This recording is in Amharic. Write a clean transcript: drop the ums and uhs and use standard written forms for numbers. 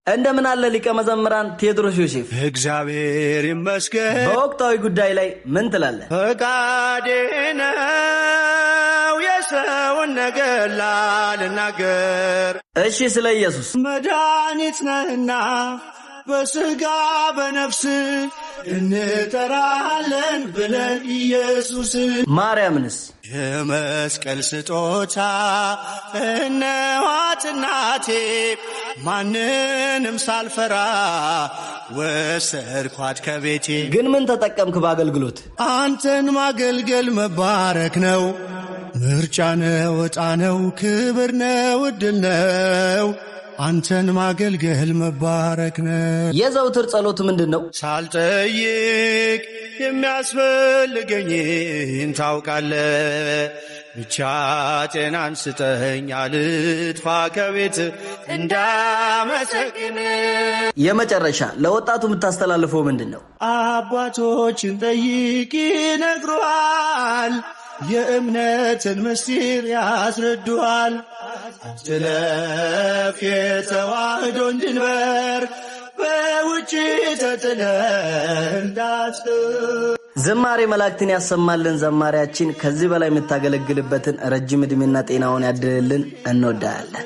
እንደምን አለ ሊቀ መዘምራን ቴዎድሮስ ዮሴፍ? እግዚአብሔር ይመስገን። በወቅታዊ ጉዳይ ላይ ምን ትላለህ? ፈቃዴ ነው የሰውን ነገር ላልናገር። እሺ፣ ስለ ኢየሱስ መድኃኒት ነህና በሥጋ በነፍስ እንጠራለን ብለን ኢየሱስ። ማርያምንስ? የመስቀል ስጦታ እነኋት እናቴ፣ ማንንም ሳልፈራ ወሰድኳት ከቤቴ። ግን ምን ተጠቀምክ በአገልግሎት? አንተን ማገልገል መባረክ ነው፣ ምርጫ ነው፣ ዕጣ ነው፣ ክብር ነው፣ ዕድል ነው። አንተን ማገልገል መባረክ ነው። የዘውትር ጸሎት ምንድን ነው? ሳልጠይቅ የሚያስፈልገኝን ታውቃለህ፣ ብቻ ጤናን ስጠኝ አልጥፋ ከቤት እንዳመሰግን። የመጨረሻ ለወጣቱ የምታስተላልፈው ምንድን ነው? አባቶችን ጠይቅ ይነግሩሃል፣ የእምነትን ምስጢር ያስረዱሃል። አትለፍ የተዋህዶን ድንበር፣ በውጭ ተጥለህ እንዳትቀር። ዝማሬ መላእክትን ያሰማልን። ዘማሪያችን ከዚህ በላይ የምታገለግልበትን ረጅም ዕድሜና ጤናውን ያድልልን። እንወዳለን።